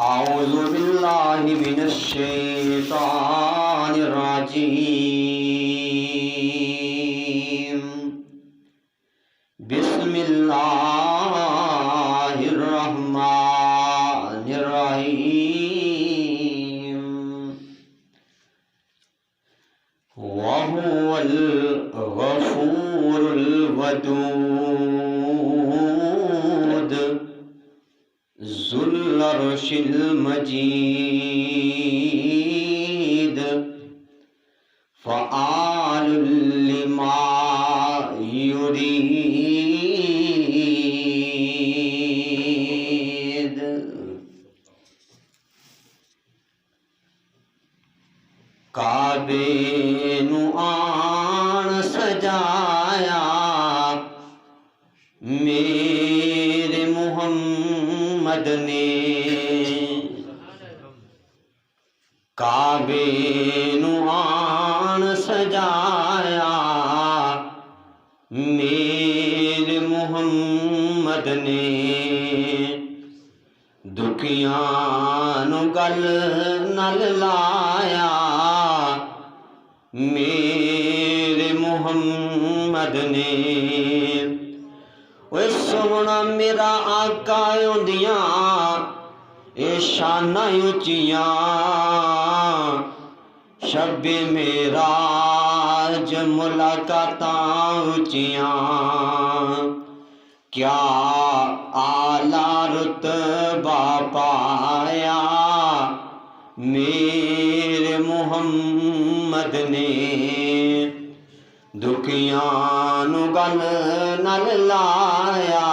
اعوذ باللہ من الشیطان الرجیم بسم اللہ الرحمن الرحیم وهو الغفور الودود ذو العرش المجید فعال لما یرید۔ کعبے نو آن سجایا میرے محمد نے، کعبے نو آن سجایا میرے محمد نے، دکھیاں نو گل نال لایا میرے محمد نے۔ اوے سونا میرا آقا ہوندیاں اے شاناں اچیاں، شب معراج ملاقاتاں اچیاں، کیا اعلیٰ رتبہ پایا میرے محمد نے، دکھیاں نو گل نال لایا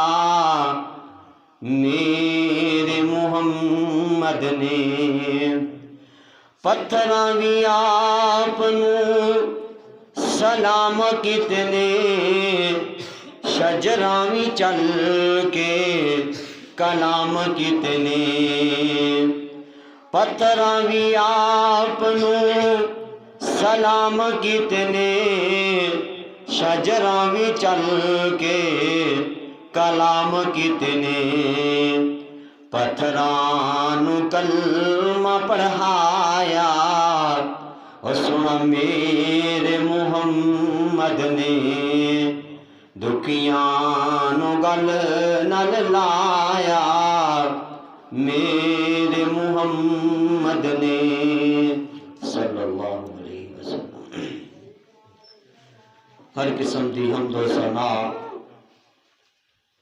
میرے محمد نے۔ پتھراں وی آپ نو سلام کیتے، شجراں وی چل کے کلام کیتے، پتھراں وی آپ نو سلام کیتے، شجراں وی چل کے کلام کیتے، پتھراں نو کلمہ پڑھایا او سنا میرے محمد نے، دکھیاں نو گل نال لایا میرے محمد نے صلی اللہ علیہ وسلم۔ ہر قسم دی حمد و ثنا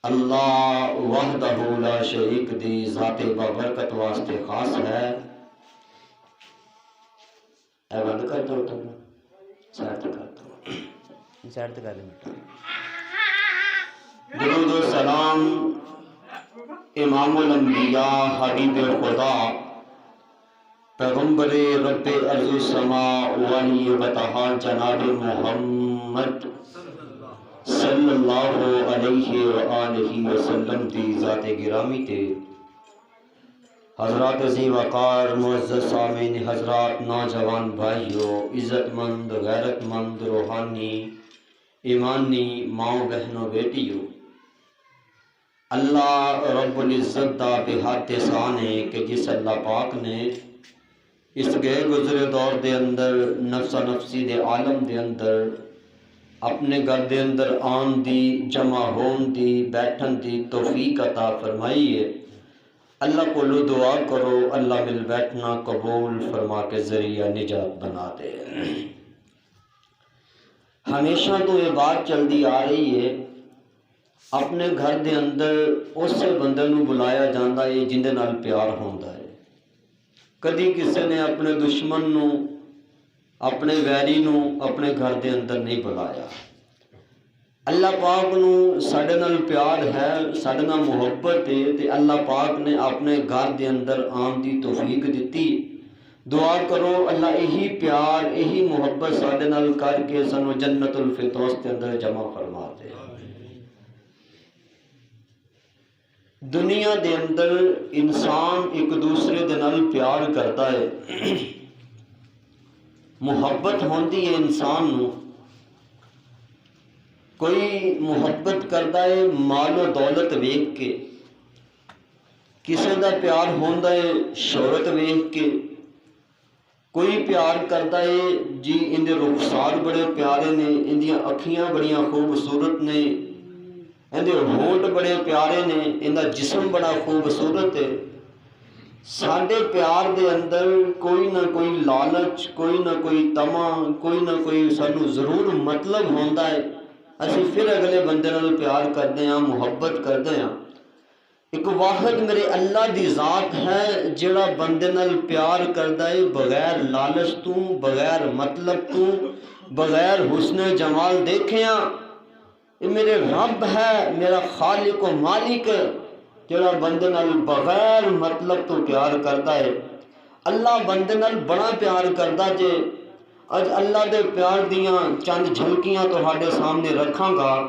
اللہ وحدہ لا شریک دی ذات بابرکت واسطے خاص ہے۔ اے بند کر دو تم سائٹ کر دو سائٹ کر دو۔ درود و سلام امام الانبیاء حبیب خدا پیغمبر رب ارض و سماء ولی بطہا جناب محمد صلی اللہ علیہ وآلہ وسلم دی ذات گرامی تے حضرات عظیم وقار معزز سامعین حضرات نوجوان بھائیو، عزت مند غیرت مند روحانی ایمانی ماں بہنوں بیٹیو، اللہ رب العزت دا بے حد احسان ہے کہ جس اللہ پاک نے اس گئے گزرے دور دے اندر نفسا نفسی دے عالم دے اندر اپنے گھر دے اندر آن دی، جمع ہون دی، بیٹھن دی توفیق عطا فرمائی ہے۔ اللہ کو لو دعا کرو اللہ مل بیٹھنا قبول فرما کے ذریعہ نجات بنا دے۔ ہمیشہ تو یہ بات چلتی آ رہی ہے، اپنے گھر دے اندر اسے بندے نو بلایا جاندہ ہے جندے نال پیار ہوندہ ہے۔ کدی کسی نے اپنے دشمن نو، اپنے ویری نو اپنے گھر دے اندر نہیں بلایا۔ اللہ پاک نو ساڈے نال پیار ہے، ساڈے نال محبت ہے، تے اللہ پاک نے اپنے گھر دے اندر آن دی توفیق دیتی۔ دعا کرو اللہ یہی پیار یہی محبت ساڈے نال کر کے سانو جنت الفردوس دے اندر جمع فرما دے۔ دنیا دے اندر انسان ایک دوسرے دے نال پیار کرتا ہے، محبت ہوندی ہے انسان نو۔ کوئی محبت کرتا ہے مال و دولت ویکھ کے ਕਿਸੇ ਦਾ ਪਿਆਰ ਹੁੰਦਾ ਹੈ ਸ਼ੋਹਰਤ ਵੇਖ ਕੇ, ਕੋਈ ਪਿਆਰ ਕਰਦਾ ਹੈ ਜੀ ਇਹਦੇ ਰੁਖਸਾਰ ਬੜੇ ਪਿਆਰੇ ਨੇ, ਇਹਦੀਆਂ ਅੱਖੀਆਂ ਬੜੀਆਂ ਖੂਬਸੂਰਤ ਨੇ, ਇਹਦੇ ਹੋਂਠ ਬੜੇ ਪਿਆਰੇ ਨੇ, ਇਹਦਾ ਜਿਸਮ ਬੜਾ ਖੂਬਸੂਰਤ ਹੈ। ਸਾਡੇ ਪਿਆਰ ਦੇ ਅੰਦਰ ਕੋਈ ਨਾ ਕੋਈ ਲਾਲਚ, ਕੋਈ ਨਾ ਕੋਈ ਤਮਾ, ਕੋਈ ਨਾ ਕੋਈ ਸਾਨੂੰ ਜ਼ਰੂਰ ਮਤਲਬ ਹੁੰਦਾ ਹੈ। ਅਸੀਂ ਫਿਰ ਅਗਲੇ ਬੰਦੇ ਨਾਲ ਪਿਆਰ ਕਰਦੇ ਹਾਂ, ਮੁਹੱਬਤ ਕਰਦੇ ਹਾਂ। ਇੱਕ ਵਾਹਿਦ ਮੇਰੇ ਅੱਲਾ ਦੀ ਜ਼ਾਤ ਹੈ ਜਿਹੜਾ ਬੰਦੇ ਨਾਲ ਪਿਆਰ ਕਰਦਾ ਹੈ ਬਗੈਰ ਲਾਲਚ ਤੋਂ, ਬਗੈਰ ਮਤਲਬ ਤੋਂ, ਬਗੈਰ ਹੁਸਨ ਜਮਾਲ ਦੇਖਿਆ। ਇਹ ਮੇਰੇ ਰੱਬ ਹੈ, ਮੇਰਾ ਖਾਲਿਕ و ਮਾਲਿਕ, ਜਿਹੜਾ ਬੰਦੇ ਨਾਲ ਬਗੈਰ ਮਤਲਬ ਤੋਂ ਪਿਆਰ ਕਰਦਾ ਹੈ। ਅੱਲਾ ਬੰਦੇ ਨਾਲ ਬੜਾ ਪਿਆਰ ਕਰਦਾ ਜੇ। ਅੱਜ ਅੱਲਾ ਦੇ ਪਿਆਰ ਦੀਆਂ ਚੰਦ ਝਲਕੀਆਂ ਤੁਹਾਡੇ ਸਾਹਮਣੇ ਰੱਖਾਂਗਾ।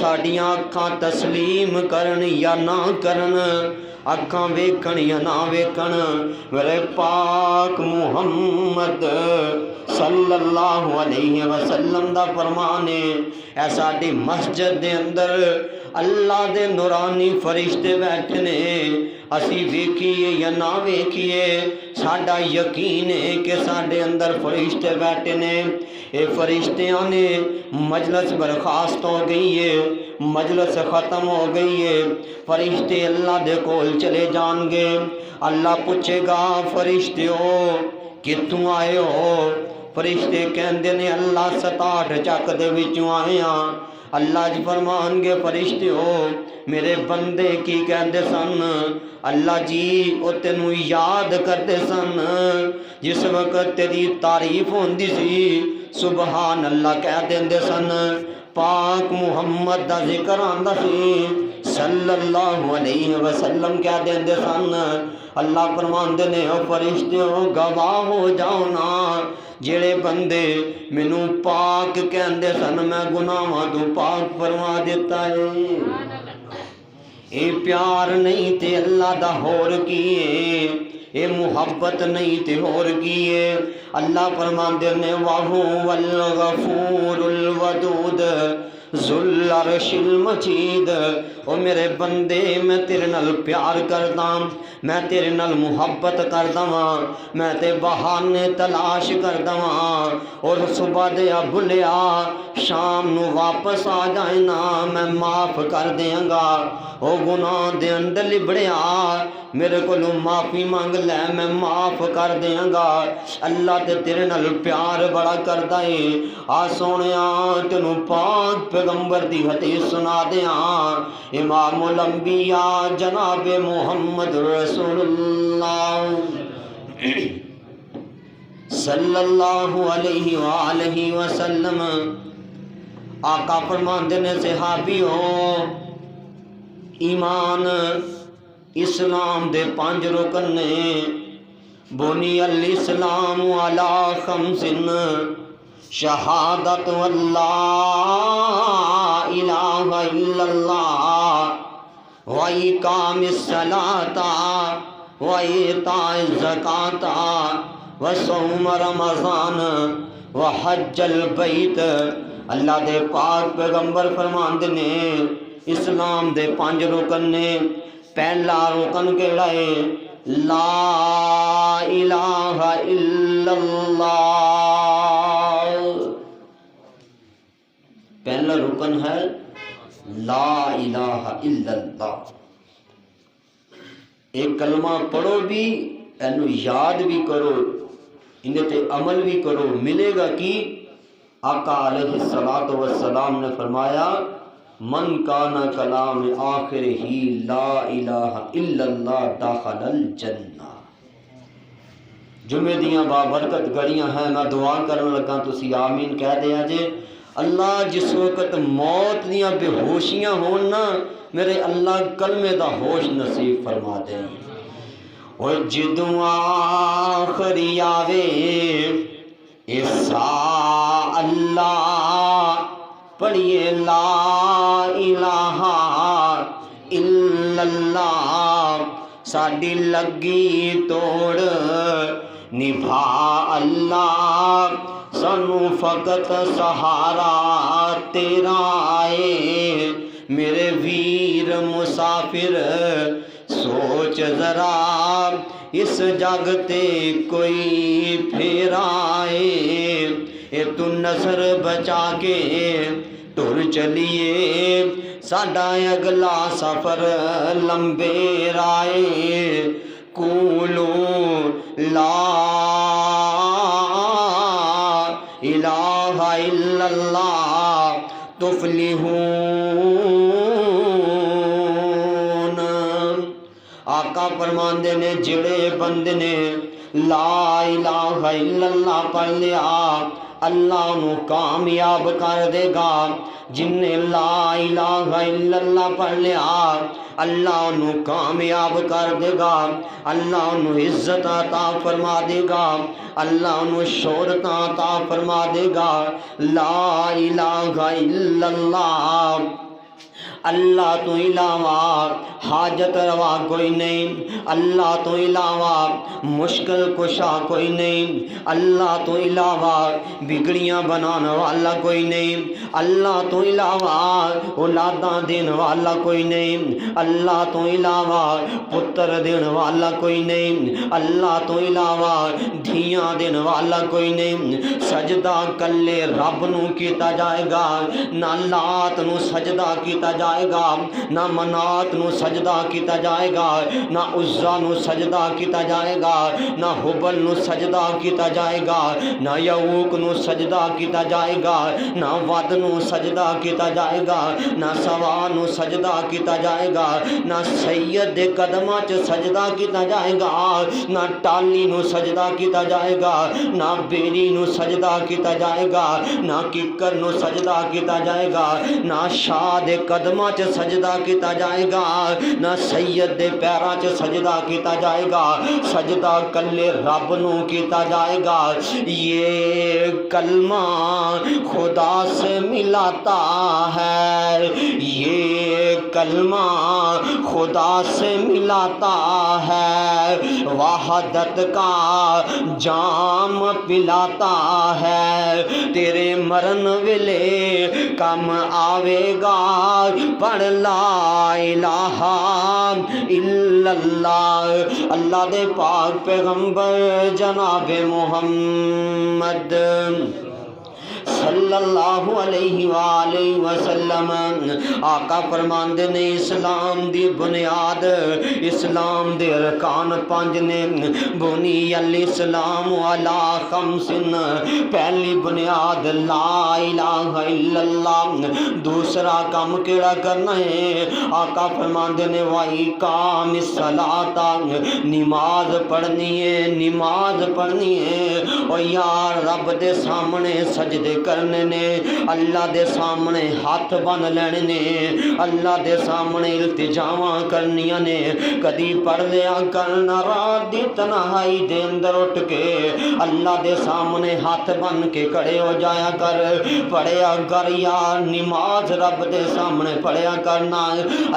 ساڈیاں اکھاں تسلیم کرن یا نہ کرن، اکھاں ویکھن یا نہ ویکھن، میرے پاک محمد صلی اللہ علیہ وسلم دا فرمان ہے، اے ساڈی مسجد دے اندر اللہ دے نورانی فرشتے بیٹھے نے، اسی ویکھیے یا نہ ویکھیے ساڈا یقین ہے کہ ساڈے اندر فرشتے بیٹھے نے۔ اے فرشتیاں نے مجلس برخاست ہو گئی ہے، مجلس ختم ہو گئی ہے، فرشتے اللہ دے کول چلے جان گے، اللہ پوچھے گا فرشتیو کتوں آئے ہو؟ فرشتے کہندے نے اللہ 67 چک دے وچوں آئے ہاں۔ اللہ جی فرمان گے فرشتیو میرے بندے کی کہندے سن؟ اللہ جی او تینوں یاد کرتے سن، جس وقت تیری تعریف ہوندی سی سبحان اللہ کہہ دیندے سن، پاک محمد دا ذکر آندا سی صلی اللہ علیہ وسلم کہہ دیندے سن۔ اللہ فرماندے نے او فرشتیو گواہ ہو جاؤ نا، جڑے بندے مینوں پاک کہندے سن میں گناہاں تو پاک فرما دیتا ہے۔ اے پیار نہیں تے اللہ دا ہور کیے، اے محبت نہیں تے ہور کیے۔ اللہ فرماندے نے وَهُوَ الْغَفُورُ الْوَدُودُ ذُو الْعَرْشِ الْمَجِيدُ، او میرے بندے میں تیرے نال پیار کردا، میں تیرے نال محبت کردا ہاں، میں تے بہانے تلاش کردا ہاں، اور صبح دیا بھلیا شام نو واپس آ جائے نا میں معاف کر دیاں گا، او گناہ دے اندر لبڑیا میرے کولوں معافی مانگ لے میں معاف کر دیاں گا۔ اللہ تے تیرے نال پیار بڑا کردا ہے۔ آ سونیا تینوں پاک پیغمبر دی حدیث سنا دیاں، امام الانبیاء جناب محمد رسول اللہ صلی اللہ علیہ وآلہ وسلم آقا فرماندے نے صحابیوں ایمان اسلام دے 5 رکن نے، بنی الاسلام علی 5 شہادت اللہ الہ الا اللہ وإقام الصلاة وإیتاء الزکاة وصوم رمضان وحج البیت۔ اللہ دے پاک پیغمبر فرماندے نے اسلام دے 5 رکن نے، پہلا رکن کیڑا ہے؟ لا الہ الا اللہ، پہلا رکن ہے لا الہ الا اللہ۔ ایک کلمہ پڑھو بھی، اینو یاد بھی کرو، انہیں تے عمل بھی کرو، ملے گا کی؟ آقا علیہ السلام نے فرمایا من کان کلام آخر ہی لا الہ الا اللہ داخل الجنہ۔ جمعے دیاں بابرکت گھڑیاں ہیں، میں دعا کرنے لگا تسی آمین کہہ دیا جے۔ اللہ جس وقت موت دیاں بے ہوشیاں ہون نا میرے اللہ کلمے دا ہوش نصیب فرما دے، اور جدوں آخری آوے ایسا اللہ پڑھیے لا الہ الا اللہ، ساڈی لگی توڑ نبھا اللہ، سانو فقط سہارا تیرا آئے، میرے ویر مسافر سوچ ذرا اس جگ تے کوئی پھر آئے، اے تو نظر بچا کے ٹر چلیے ساڈا اگلا سفر لمبے رائے، قولو لا الہ الا اللہ تفلحون۔ آقا فرماندے نے جڑے بندے نے لا الہ الا اللہ پڑھ لیا اللہ انہوں کامیاب کر دے گا، جن نے لا الہ الا اللہ پڑھ لیا اللہ انہوں کامیاب کر دے گا، اللہ انہوں عزت عطا فرما دے گا، اللہ انہوں شہرت عطا فرما دے گا۔ لا الہ الا اللہ اللہ تو علاوہ حاجت روا کوئی نہیں، اللہ تو علاوہ مشکل کشا کوئی نہیں، اللہ تو علاوہ بگڑیاں بنانے والا کوئی نہیں، اللہ تو علاوہ اولاداں دین والا کوئی نہیں، اللہ تو علاوہ پتر دین والا کوئی نہیں، اللہ تو علاوہ دھیاں دین والا کوئی نہیں۔ سجدہ کلے رب نو کیتا جائے گا، نہ لات نو سجدہ کیتا جائے گا، نہ منات نو سجدہ کیتا جائے گا، نہ عزا نو سجدہ کیتا جائے گا، نہ حبل نو سجدہ کیتا جائے گا، نہ یعوق نو سجدہ کیتا جائے گا، نہ ود نو سجدہ کیتا جائے گا، نہ سوا نو سجدہ کیتا جائے گا، نہ سید دے قدماں چ سجدہ کیتا جائے گا، نہ ٹالی نو سجدہ کیتا جائے گا، نہ بیری نو سجدہ کیتا جائے گا، نہ ککر نو سجدہ کیتا جائے گا، نہ شاہ دے قدماں چ سجدہ کیتا جائے گا، نہ سید دے پیراں چ سجدہ کیتا جائے گا، سجدہ کلے رب نو کیتا جائے گا۔ یہ کلمہ خدا سے ملاتا ہے، یہ کلمہ خدا سے ملاتا ہے، وحدت کا جام پلاتا ہے، تیرے مرن ویلے کم آوے گا، پڑھ لا الہ الا اللہ۔ اللہ دے پاک پیغمبر جناب محمد صلی اللہ علیہ وآلہ وسلم آقا فرماندے نے اسلام دی بنیاد، اسلام دے ارکان پانچ نے، بنی الاسلام علی خمس، پہلی بنیاد لا الہ الا اللہ، دوسرا کام کیڑا کرنا ہے؟ آقا فرماندے نے وَإِقَامِ الصَّلَاةَ، نماز پڑھنی ہے، نماز پڑھنی ہے، اور یار رب دے سامنے سجدے کرنے نے، اللہ دے سامنے ہاتھ بن لینے نے، اللہ دے سامنے التجاواں کرنیاں نے، کدی پڑھ لیا کرنا رات دی تنہائی دے اندر اٹھ کے اللہ دے سامنے ہاتھ بن کے کھڑے ہو جایا کر، پڑھیا کر یار نماز رب دے سامنے پڑھیا کرنا۔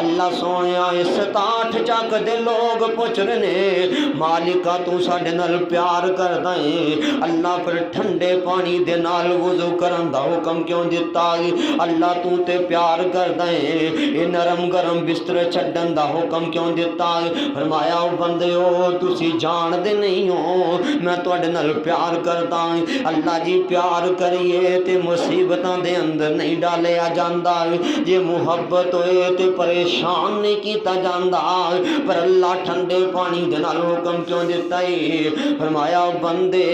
اللہ سونے اس تاٹھ چک دے لوگ پوچھ رہے نے مالکا تو ساڈے نال پیار کردا ہے، اللہ پھر ٹھنڈے پانی دے نال وضو کرن دا حکم کیوں دیتا ہے؟ اللہ تو تے پیار کردا ہے، اے نرم گرم بستر چھڈن دا حکم کیوں دیتا ہے؟ فرمایا او بندیو تسی جان دے نہیں ہو میں تواڈے نال پیار کردا ہاں۔ اللہ جی پیار کریے تے مصیبتاں دے اندر نہیں ڈالیا جاندا، جے محبت ہوئے تے پریشان نہیں کیتا جاندا، پر اللہ ٹھنڈے پانی دے نال حکم کیوں دیتا ہے؟ فرمایا او بندے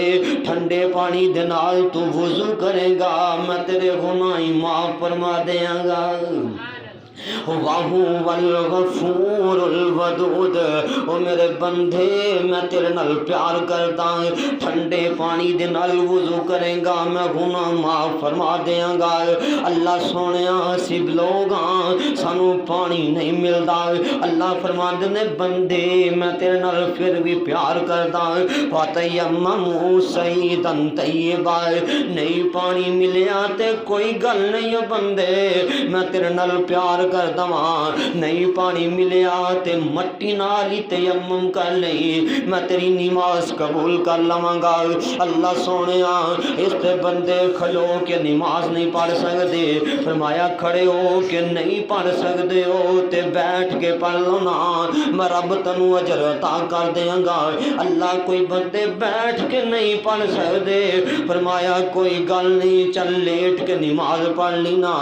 ٹھنڈے پانی دے نال تو وضو کرے گا میں تیرے گناہ معاف فرما دیاں گا۔ وَهُوَ الْغَفُورُ الْوَدُودُ، او میرے بندے میں تیرے نال پیار کردا ہاں، ٹھنڈے پانی دے نال وضو کرے گا میں گناہ معاف فرما دیاں گا۔ اللہ سونیا سب لوگ ہاں سانو پانی نہیں ملدا، اللہ فرماندے نے بندے میں تیرے نال پھر بھی پیار کردا ہاں، فَتَيَمَّمُوا صَعِيدًا طَيِّبًا، نہیں پانی ملیا تے کوئی گل نہیں بندے میں تیرے نال پیار کردا ہاں، نہیں پانی ملیا تے مٹی نال ہی تیمم کر لئی میں تیری نماز قبول کر لواں گا۔ اللہ سونیا اس تے بندے کھلو کے نماز نہیں پڑھ سکدے، فرمایا کھڑے ہو کے نہیں پڑھ سکدے ہو تے بیٹھ کے پڑھ لو نا میں رب تنو اجر عطا کر دیاں گا۔ اللہ کوئی بندے بیٹھ کے نہیں پڑھ سکدے، فرمایا کوئی گل نہیں چل لیٹ کے نماز پڑھ لینا،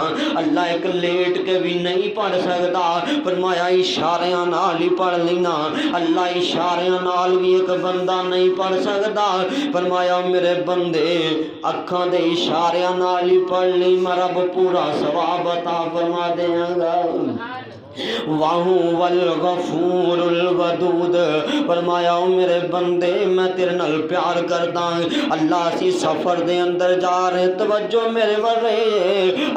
اللہ ایک لیٹ کے بھی نہیں پڑھ سکدا، فرمایا اشاریاں نال ہی پڑھ لینا، اللہ اشاریاں نال بھی ایک بندہ نہیں پڑھ سکدا، فرمایا میرے بندے اکھاں دے اشاریاں نال ہی پڑھ لی میں رب پورا ثواب عطا فرما دیاں گا۔ واہو والغفور الودود، فرمایا او میرے بندے میں تیرے نال پیار کردا ہاں۔ اللہ سی سفر دے اندر جا رہے، توجہ میرے ورے،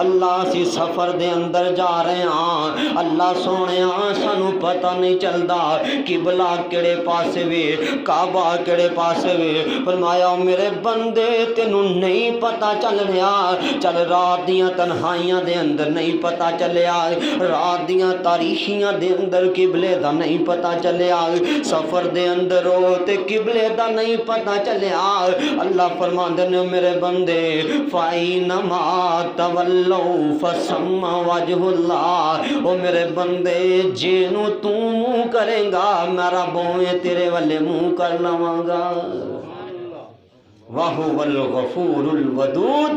اللہ سی سفر دے اندر جا رہے ہاں، اللہ سونیا سانو پتہ نہیں چلدا قبلہ کیڑے پاسے وے، کعبہ کیڑے پاسے وے، فرمایا او میرے بندے تینوں نہیں پتہ چل رہا، چل رات دیاں تنہائیاں دے اندر نہیں پتہ چلیا، رات دیاں تاریخیاں دے اندر قبلے دا نہیں پتہ چلیا، سفر دے اندر ہو تے قبلے دا نہیں پتہ چلیا۔ اللہ فرماندے نے میرے بندے فَإِنَّمَا تَوَلَّوْا فَثَمَّ وَجْهُ اللَّهِ، او میرے بندے جینو تو منہ کرے گا میرا بوئے تیرے والے منہ کر لواں گا۔ وَهُوَ الْغَفُورُ الْوَدُودُ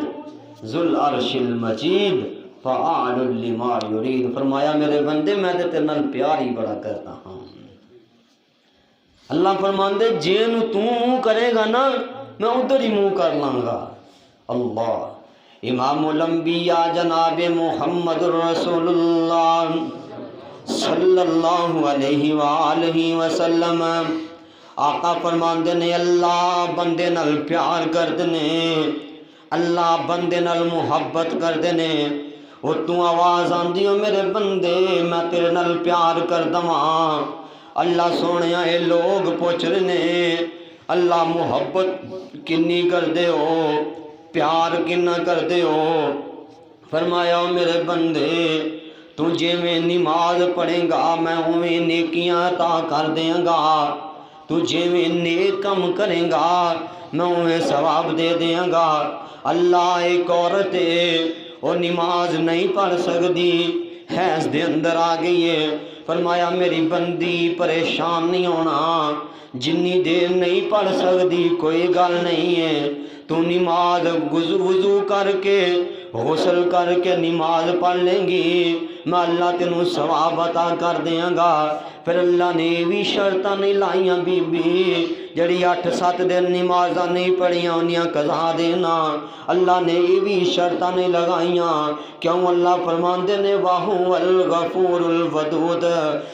ذُو الْعَرْشِ الْمَجِيدُ فَعَالٌ لِمَا يُرِيدُ، فرمایا میرے بندے میں تے تیرے نال پیار ہی بڑا کرتا ہوں۔ اللہ فرماندے جینو تو منہ کرے گا نا میں ادھر ہی منہ کر لاں گا۔ اللہ امام الانبیاء جناب محمد رسول اللہ صلی اللہ علیہ وآلہ وسلم آقا فرماندے نے اللہ بندے نال پیار کردے نے، اللہ بندے نال محبت کردے نے، وہ تو آواز آندی ہو میرے بندے میں تیرے نال پیار کردہ ہاں۔ اللہ سونیا اے لوگ پوچھ رہے نے اللہ محبت کنی کر دے ہو، پیار کنا کر دے ہو، فرمایا میرے بندے تو جے میں نماز پڑھیں گا میں اویں نیکیاں عطا کر دیاں گا، تو جے میں نیک کم کریں گا میں اویں ثواب دے دیاں گا۔ اللہ ایک عورت ہے وہ نماز نہیں پڑھ سکتی، حیض دے اندر آ گئی ہے، فرمایا میری بندی پریشان نہیں ہونا، جنی دیر نہیں پڑھ سکتی کوئی گل نہیں ہے، تو نماز وضو کر کے غسل کر کے نماز پڑھ لیں گی میں اللہ تینوں ثواب عطا کر دیاں گا۔ پھر اللہ نے بھی شرطاں نہیں لائیاں بی بی جڑی 8-7 دن نمازاں نہیں پڑھیاں انیاں قضا دینا، اللہ نے بھی شرطاں نہیں لگائیاں، کیوں اللہ فرماندے نے واہو الغفور الودود،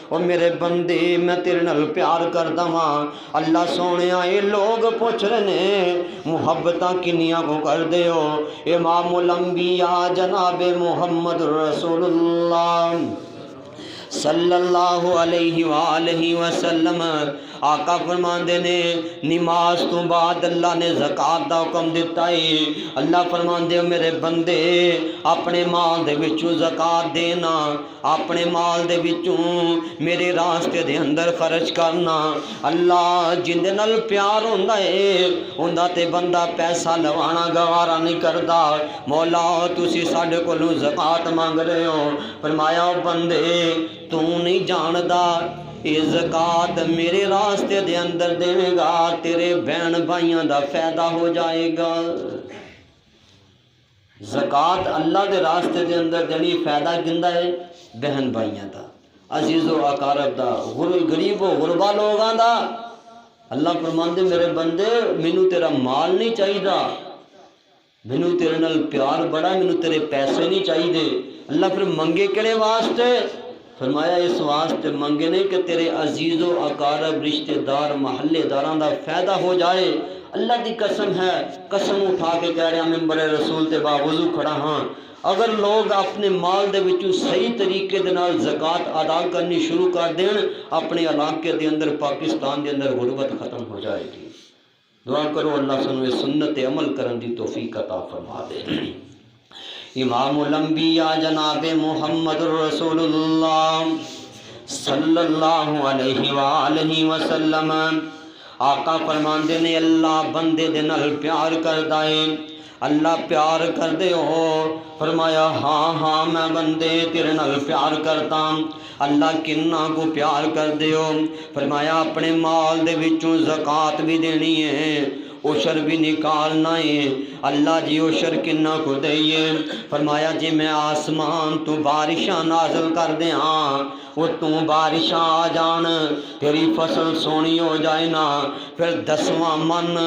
او میرے بندے میں تیرے نال پیار کردا ہاں۔ اللہ سونیا یہ لوگ پوچھ رہے نے محبتاں کنیاں کو کر دے ہو، امام الانبیاء جناب محمد رسول اللہ صلی اللہ علیہ وآلہ وسلم آقا فرماندے نے نماز تو بعد اللہ نے زکوٰۃ دا حکم دیتا ہے۔ اللہ فرماندے میرے بندے اپنے مال دے وچوں زکوٰۃ دینا، اپنے مال دے وچوں میرے راستے دے اندر خرچ کرنا۔ اللہ جن دے نال پیار ہوندا ہے ہوندا تے بندہ پیسہ لوانا گوارا نہیں کردا، مولا تسی ساڈے کولوں زکوٰۃ مانگ رہے ہو، فرمایا بندے تو نہیں جاندا یہ زکوٰۃ میرے راستے دے اندر دے گا تیرے بہن بھائیاں دا فائدہ ہو جائے گا۔ زکوٰۃ اللہ دے راستے دے اندر دینی فائدہ گندا ہے بہن بھائیاں دا، عزیز و اقارب دا، غریب و غربا لوگاں دا۔ اللہ فرماندے میرے بندے مینوں تیرا مال نہیں چاہیدا، مینوں تیرے نال پیار بڑا، مینوں تیرے پیسے نہیں چاہیے۔ اللہ پھر منگے کہڑے واسطے؟ فرمایا اس واسطے منگے نہیں کہ تیرے عزیز و اقارب رشتہ دار محلے داراں دا فائدہ ہو جائے۔ اللہ دی قسم ہے، قسم اٹھا کے کہہ رہا ممبر رسول تے باوضو کھڑا ہاں، اگر لوگ اپنے مال دے وچوں صحیح طریقے دے نال زکوٰۃ ادا کرنی شروع کر دین اپنے علاقے دے اندر پاکستان دے اندر غربت ختم ہو جائے گی۔ دعا کرو اللہ سنو سنت عمل کرن دی توفیق عطا فرما دے۔ امام الانبیاء جناب محمد رسول اللہ صلی اللہ علیہ وآلہ وسلم آقا فرماندے نے اللہ بندے دے نال پیار کردا ہے، اللہ پیار کر دے ہو، فرمایا ہاں ہاں میں بندے تیرے نال پیار کرتا ہوں۔ اللہ کنہ کو پیار کر دے ہو، فرمایا اپنے مال دے وچوں زکوٰۃ بھی دینی ہے، عشر بھی نکالنا ہے، اللہ جی عشر کنا کو دئیے؟ فرمایا جی میں آسمان تو بارشاں نازل کر دیاں، وہ تو بارشاں آ جان، تیری فصل سونی ہو جائے نا، پھر 10واں من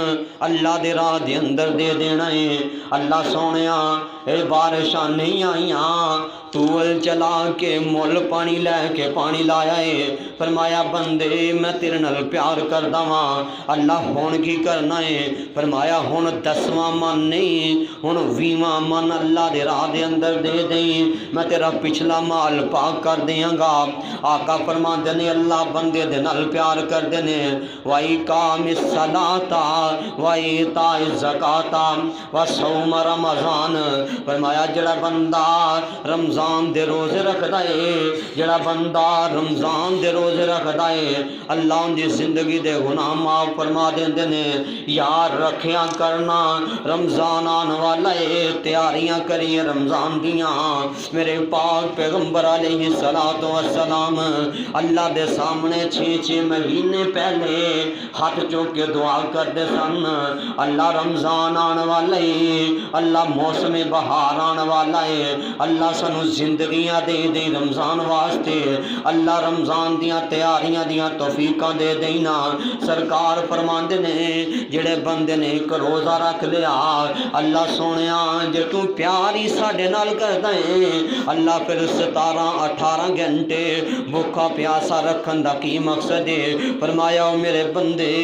اللہ دے راہ دے اندر دے دینا ہے۔ اللہ سونیا اے بارشاں نہیں آئیاں، تول چلا کے مول پانی لے کے پانی لایا ہے۔ فرمایا بندے میں تیرے نال پیار کردا واں، اللہ ہون کی کرنا ہے؟ فرمایا ہن 10واں من نہیں، ہن 20واں من اللہ دے راہ دے اندر دے دیں، میں تیرا پچھلا مال پاک کر دیاں گا۔ آقا فرماندے نے اللہ بندے دے نال پیار کردے نے، وَإِقَامِ الصَّلَاةَ وَإِيتَاءِ الزَّكَاةَ وَصَوْمَ رمضان۔ فرمایا جڑا بندہ رمضان دے روزے رکھدا ہے، جڑا بندہ رمضان دے روزے رکھدا ہے، اللہ ان دی زندگی دے گناہ معاف فرما دیندے نے۔ یار رکھیاں کرنا، رمضان آن والا ہے، تیاریاں کریے رمضان دیاں۔ میرے پاک پیغمبر علیہ الصلوۃ والسلام اللہ دے سامنے 6 مہینے پہلے ہاتھ چوک کے دعا کرتے سن، اللہ رمضان آن والا ہے، اللہ موسم بہار آن والا ہے، اللہ سانو زندگیاں دے دے رمضان واسطے، اللہ رمضان دیاں تیاریاں دیاں توفیقاں دے دینا۔ سرکار فرماندے نے جڑے بندے نے ایک روزہ رکھ لیا، اللہ سونیا جے تو پیار ہی ساڈے نال کردا ہے، اللہ پھر 17-18 گھنٹے بھوکا پیاسا رکھن دا کی مقصد ہے؟ فرمایا او میرے بندے،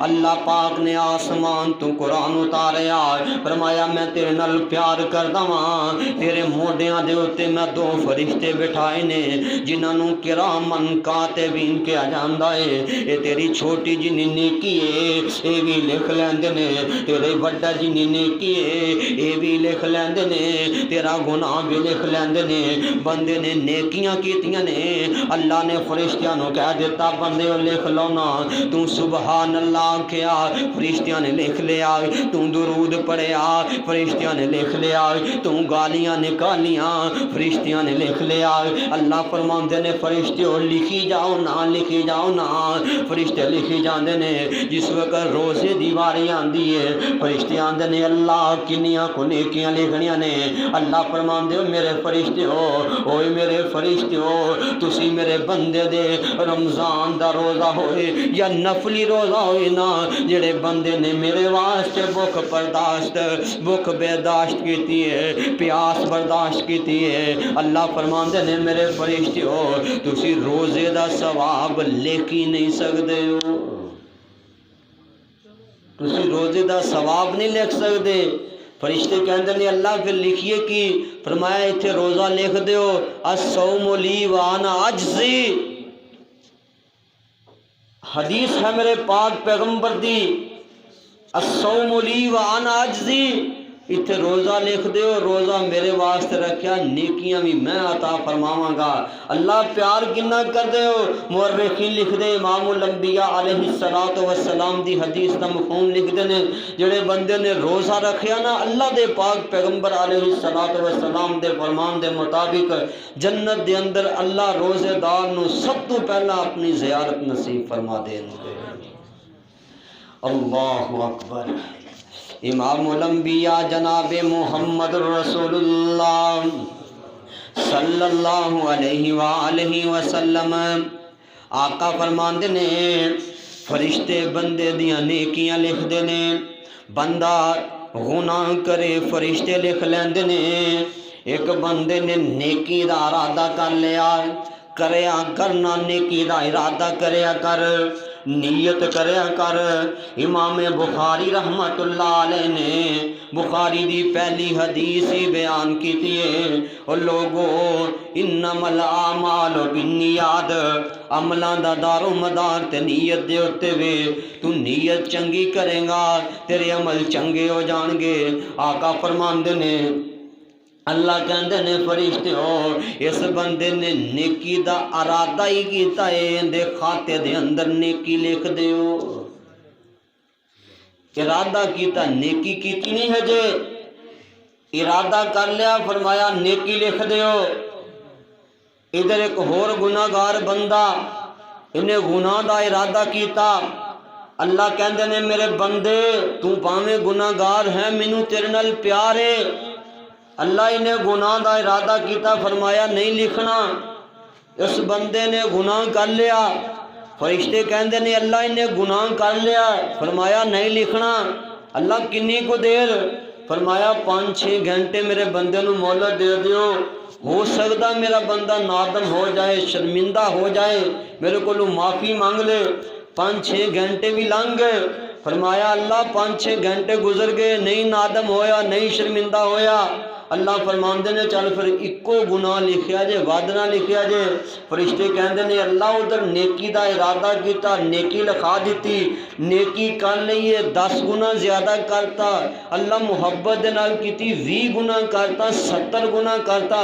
اللہ پاک نے آسمان تو قرآن اتاریا، فرمایا میں تیرے نال پیار کردا واں، تیرے موڈیاں دے اوتے میں 2 فرشتے بٹھائے نے جنہاں نوں کرامن کاتبین کہا جاندا ہے۔ اے تیری چھوٹی جی نیکی ہے، اے بھی لکھ لیندے نے، تیرے بڑا جی نیکی ہے، اے بھی لکھ لیندے نے، تیرا گناہ بھی لکھ لیندے نے۔ بندے نے نیکیاں کیتیاں نے، اللہ نے فرشتیاں نوں کہہ دیتا بندے لکھ لو نا، تو سبحان اللہ کیا فرشتیاں نے لکھ لیا، تو درود پڑھیا فرشتیاں نے لکھ لیا، تو گالیاں نکالیاں فرشتیاں نے لکھ لیا۔ اللہ فرماندے نے فرشتیوں لکھی جاؤ نا، لکھی جاؤ نا، فرشتے لکھی جاندے نے۔ جس وقت روزے دی واری آندی ہے فرشتے آندے نے اللہ کنیاں کو نیکیاں لکھنیاں نے۔ اللہ فرماندے ہو میرے فرشتے ہو، اوے میرے فرشتے ہو، تسی میرے بندے دے رمضان دا روزہ ہوئے یا نفلی روزہ ہوئے نا، جڑے بندے نے میرے واسطے بھوک برداشت بھوک برداشت کیتی ہے، پیاس برداشت کیتی ہے، اللہ فرماندے نے میرے فرشتے ہو تسی روزے دا ثواب لکھ ہی نہیں سکدے ہو، تسی روزے دا ثواب نہیں لکھ سکدے۔ فرشتے کہندے نے اللہ پھر لکھیے کی؟ فرمایا ایتھے روزہ لکھ دیو، الصوم لی وانا اجزی، حدیث ہے میرے پاک پیغمبر دی، الصوم لی وانا اجزی، اتھے روزہ لکھ دیو، روزہ میرے واسطے رکھیا، نیکیاں بھی میں عطا فرماواں گا۔ اللہ پیار کنا کر دے ہو؟ مورخین لکھ دے، امام الانبیاء علیہ الصلوۃ والسلام دی حدیث دا مفہوم لکھ دے نے، جڑے بندے نے روزہ رکھیا نا، اللہ دے پاک پیغمبر علیہ الصلوۃ والسلام دے فرمان دے مطابق جنت دے اندر اللہ روزے دار نو سب تو پہلا اپنی زیارت نصیب فرما دین گے۔ اللہ اکبر۔ امام الانبیاء جناب محمد رسول اللہ صلی اللہ علیہ وآلہ وسلم آقا فرماندے نے فرشتے بندے دیاں نیکیاں لکھ دے نے، بندہ گناہ کرے فرشتے لکھ لیندے نے۔ ایک بندے نے نیکی دا ارادہ کر لیا، کریا کرنا نیکی دا ارادہ کریا کر، نیت کریا کر۔ امام بخاری رحمت اللہ علیہ نے بخاری دی پہلی حدیث ہی بیان کیتی ہے، اور لوگو انما الاعمال بالنیات، عملاں دا دار و مدار تے نیت دے اوتے وے، تو نیت چنگی کرے گا تیرے عمل چنگے ہو جان گے۔ آقا فرماندے نے اللہ کہندے نے فرشتے ہو اس بندے نے نیکی دا ارادہ ہی کیتا ہے، اندے خاتے دے اندر نیکی لکھ دیو۔ ارادہ کیتا، نیکی کیتی نہیں ہے جے، ارادہ کر لیا، فرمایا نیکی لکھ دیو۔ ادھر ایک اور گناہگار بندہ، انہیں گناہ دا ارادہ کیتا، اللہ کہندے نے میرے بندے تو پاویں گناہگار ہے مینوں تیرے نال پیار ہے۔ اللہ نے گناہ دا ارادہ کیتا، فرمایا نہیں لکھنا۔ اس بندے نے گناہ کر لیا، فرشتے کہندے نے اللہ نے گناہ کر لیا، فرمایا نہیں لکھنا۔ اللہ کنی کو دیر؟ فرمایا 5-6 گھنٹے میرے بندے نو مہلت دے دیو، ہو سکتا میرا بندہ نادم ہو جائے، شرمندہ ہو جائے، میرے کو معافی مانگ لے۔ 5-6 گھنٹے بھی لنگ گئے، فرمایا اللہ 5-6 گھنٹے گزر گئے، نہیں نادم ہویا، نہیں شرمندہ ہویا۔ اللہ فرماندے نے چل پھر اکو گناہ لکھیا جے، ود نہ لکھیا جے۔ فرشتے کہندے نے اللہ ادھر نیکی دا ارادہ کیتا، نیکی لکھا دیتی، نیکی کر لئیے 10 گنا زیادہ کرتا، اللہ محبت دے نال کیتی 20 گنا کرتا، 70 گنا کرتا،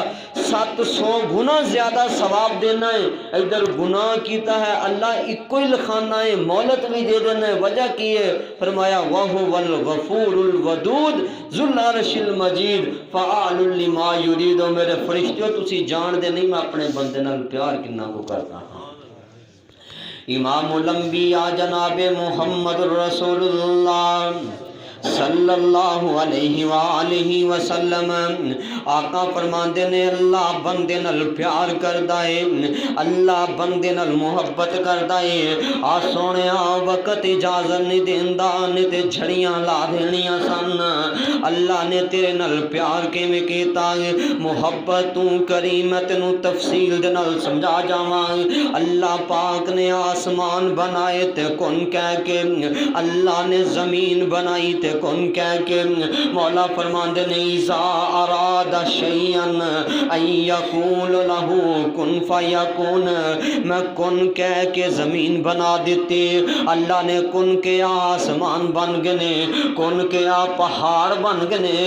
700 گنا زیادہ ثواب دینا ہے۔ ادھر گناہ کیتا ہے اللہ اکو ہی لکھانا ہے، مہلت بھی دے دینا ہے۔ وجہ کی ہے؟ فرمایا وَهُوَ الْغَفُورُ الْوَدُودُ ذُو الْعَرْشِ الْمَجِيدُ فَعَالٌ لِمَا يُرِيدُ۔ میرے فرشتیوں تسی جان دے نہیں میں اپنے بندے نال پیار کنا کو کرتا ہاں۔ امام الانبیاء جناب محمد رسول اللہ صلی اللہ علیہ وآلہ وسلم آقا فرماندے نے اللہ بندے نال پیار کردا ہے، اللہ بندے نال محبت کردا ہے۔ آ سونیا وقت اجازت نہیں دیندا، نہیں تے جھڑیاں لا دینیاں سن۔ اللہ نے تیرے نال پیار کیویں کیتا ہے، محبت تو کریم تینوں تفصیل دے نال سمجھا جاواں۔ اللہ پاک نے آسمان بنائے تے کن کہہ کے، اللہ نے زمین بنائی تے کن کہہ کے۔ مولا فرماندے نے اذا اراد شیئا ان یقول له کن فیکون، میں کن کہہ کے زمین بنا دیتی، اللہ نے کن کیا آسمان بن گنے، کن کیا پہاڑ بن گنے،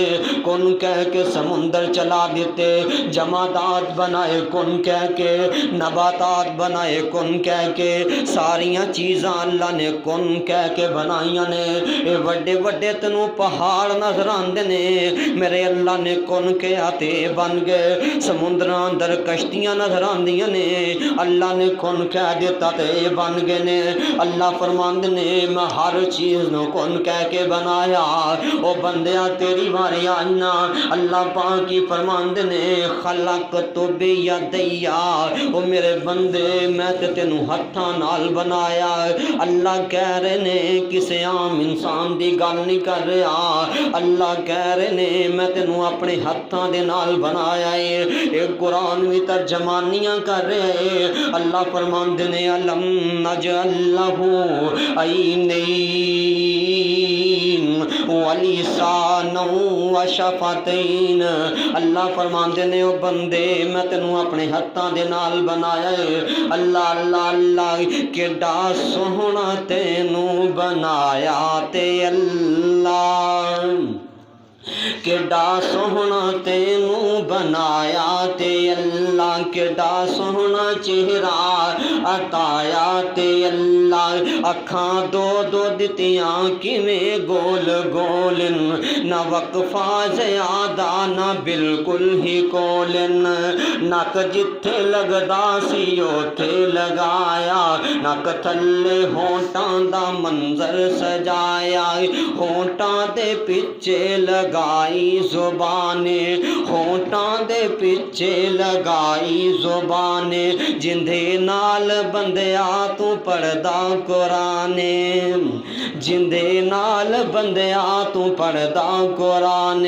کن کہہ کے سمندر چلا دیتے، جمادات بنائے کن کہہ کے، نباتات بنائے کن کہہ کے، ساریاں چیزاں اللہ نے کن کہہ کے بنائیاں نے۔ اے وڈے وڈے تینوں پہاڑ نظر آندے نے، میرے اللہ نے کن کے آتے بن گئے۔ سمندراں اندر کشتیاں نظر آندیاں نے، اللہ نے کن کہہ دیتا تے بن گئے نے۔ اللہ فرماندے نے میں ہر چیز نو کن کہہ کے بنایا، او بندیاں تیری واری آئینا۔ اللہ پاک کی فرماندے نے خلقت بیدیا، او میرے بندے میں تے تینوں ہتھاں نال بنایا۔ اللہ کہہ رہے نے کسے عام انسان دی گل نہیں کر رہا، اللہ کہہ رہے نے میں تینوں اپنے ہتھاں دے نال بنایا ہے۔ ایک قرآن بھی ترجمانیاں کر رہے، اللہ فرماندے نے الم نجعل لہ عینین ولسانا وشفتین۔ اللہ فرماندے نے او بندے میں تینوں اپنے ہتھاں دے نال بنایا ہے۔ اللہ اللہ اللہ کیڈا سوہنا تینوں بنایا تے اللہ، کیڈا سوہنا تینوں بنایا تے اللہ، کیڈا سوہنا چہرہ عطایا تے اللہ۔ اکھاں دو دو دتیاں کیویں گول گول، نہ وقفہ زیادہ نہ بالکل ہی کول، نک جتھے لگدا سی اوتھے لگایا، نک تھلے ہونٹاں دا منظر سجایا، ہونٹاں دے پچھے لگائی زبانے، ہونٹاں دے پچھے لگائی زبانے، جندے نال بندیا تو پڑھدا قرآن، جندے نال بندیا تو پڑھدا قرآن۔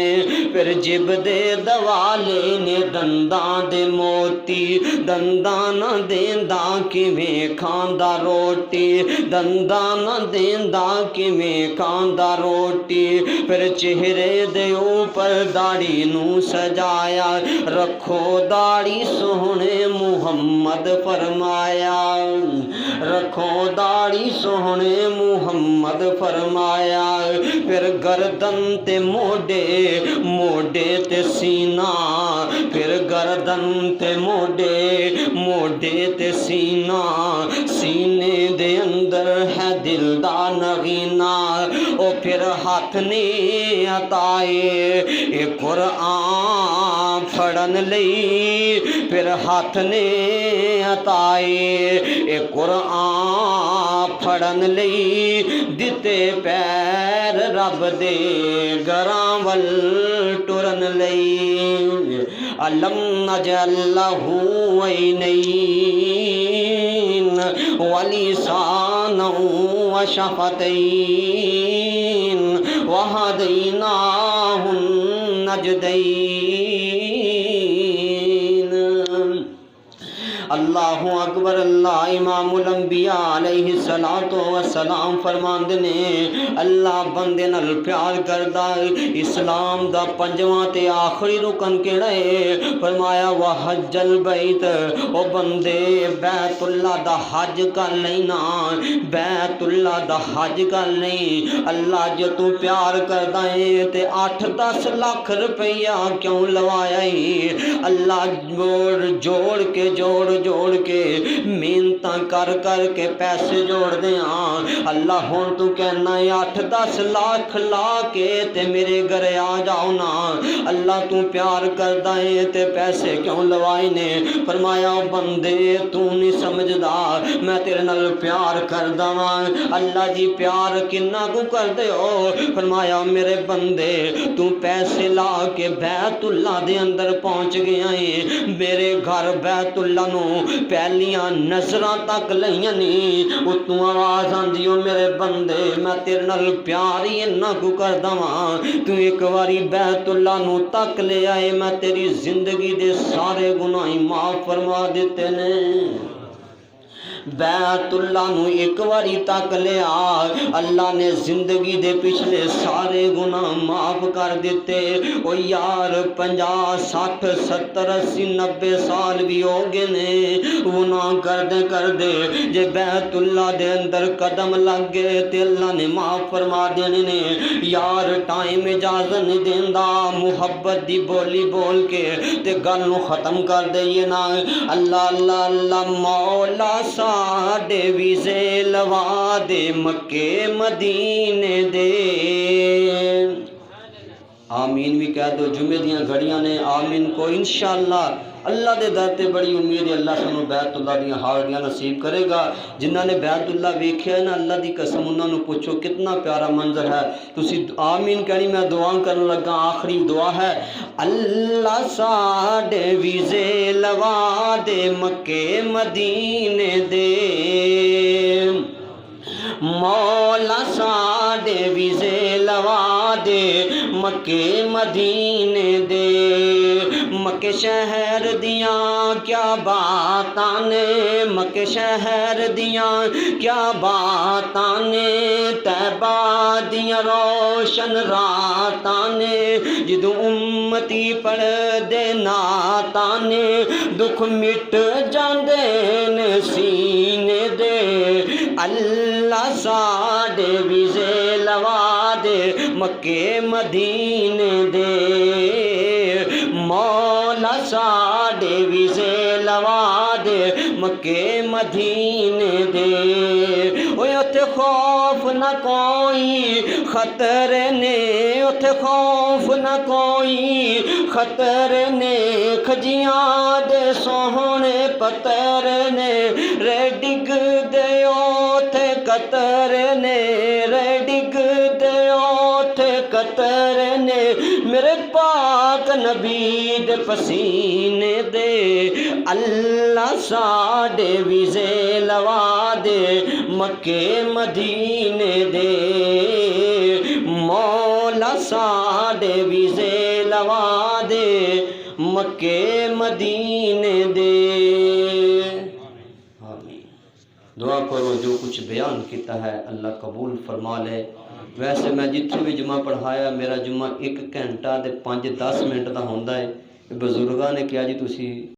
پھر جب دے دوالے نے دنداں دے موتی، دنداں نہ دیندا کیویں کھاندا روٹی، دنداں نہ دیندا کیویں کھاندا روٹی۔ پھر چہرے دے اوپر داڑھی نو سجایا، رکھو داڑھی سوہنے محمد فرمایا، رکھو داڑھی سوہنے محمد فرمایا۔ پھر گردن تے موڈے، موڈے تے سینہ، پھر گردن تے موڈے، موڈے تے سینہ، سینے دے اندر ہے دل دا نغینہ۔ او پھر ہاتھ نے عطائے اے قرآن پھڑن لئی، پھر ہاتھ نے عطائے اے قرآن پھڑن لئی، دتے پیر رب دے گراں ول ٹرن لئی۔ علم نجعل لہ عینین ولسانا وشفتین وہدیناہ النجدین۔ اللہ اکبر۔ اللہ امام الانبیاء علیہ السلام فرماندے نے اللہ بندے نال پیار کردا، اسلام دا پنجواں تے آخری رکن کیڑا ہے؟ فرمایا وحج البیت، او بندے بیت اللہ دا حج کر لینا، بیت اللہ دا حج کر لیں۔ اللہ جو تو پیار کردا ہے تے 8-10 لاکھ روپیہ کیوں لوایا ہے؟ اللہ جوڑ کے محنتاں کر کے پیسے جوڑ دیاں۔ اللہ ہن تو کہنا ہے 8-10 لاکھ لا کے تے میرے گھر آ جاؤ نا۔ اللہ تو پیار کردا ہے تے پیسے کیوں لوائے نے؟ فرمایا بندے تو نہیں سمجھدا میں تیرے نال پیار کردا واں۔ اللہ جی پیار کنا کو کردے ہو؟ فرمایا میرے بندے تو پیسے لا کے بیت اللہ دے اندر پہنچ گیا ہے، میرے گھر بیت اللہ نو پہلیاں نظراں تک لئیاں نہیں، اتوں آواز آندی ہو میرے بندے میں تیرے نال پیار ہی انہاں کو کردا واں، تو ایک واری بیت اللہ نو تک لے آئے میں تیری زندگی دے سارے گناہ معاف فرما دیتے نے۔ بیت اللہ نو ایک واری تک لے آ، اللہ نے زندگی دے پچھلے سارے گناہ معاف کر دیتے۔ او یار 50 60 70 80 90 سال بھی ہو گئے نے گناہ کردے جے بیت اللہ دے اندر قدم لگ گئے تے اللہ نے معاف فرما دینے نے۔ یار ٹائم اجازت نہیں دیندا محبت دی بولی بول کے تے گل نو ختم کر دئیے نا۔ اللہ اللہ اللہ مولا ساڈے ویزے لوا دے مکے مدینے دے۔ آمین بھی کہہ دو، جمعے دیاں گھڑیاں نے آمین کو انشاءاللہ اللہ دے در تے بڑی امید ہے اللہ سانو بیت اللہ دیاں حاضریاں نصیب کرے گا۔ جنہاں نے بیت اللہ ویکھیا ہے نا اللہ دی قسم انہاں نو پوچھو کتنا پیارا منظر ہے۔ تسی آمین کہنی میں دعا کرن لگا، آخری دعا ہے اللہ ساڈے ویزے لوا دے مکے مدینے دے، مولا ساڈے ویزے لوا دے مکے مدینے دے۔ مکے شہر دیاں کیا باتاں نے، مکے شہر دیاں کیا باتاں نے، طیبہ دیاں روشن راتاں نے، جدوں امتی پڑھ دے نعتاں نے دکھ مٹ جاندے نے سینے دے۔ اللہ ساڈے ویزے لوا دے مکے مدینے دے، مولا ساڈے ویزے لوا دے مکے مدینے دے۔ اوے اتھے خوف نہ کوئی خطرے نے، اتھے خوف نہ کوئی خطرے نے، کھجیاں دے سوہنے پتر نے، رے ڈگ دے اوتھے قطر نے، رے ڈگ دے اوتھے قطر نے، میرے پاک نبی دے پسینے دے۔ اللہ ساڈے ویزے لوا دے مکے مدینے دے، مولا ساڈے ویزے لوا دے مکے مدینے دے۔ آمین۔ دعا کرو جو کچھ بیان کیتا ہے اللہ قبول فرما لے۔ ویسے میں جتنے بھی جمعہ پڑھایا میرا جمعہ 1 گھنٹہ تے 5-10 منٹ دا ہوندا ہے۔ بزرگاں نے کہا جی تسی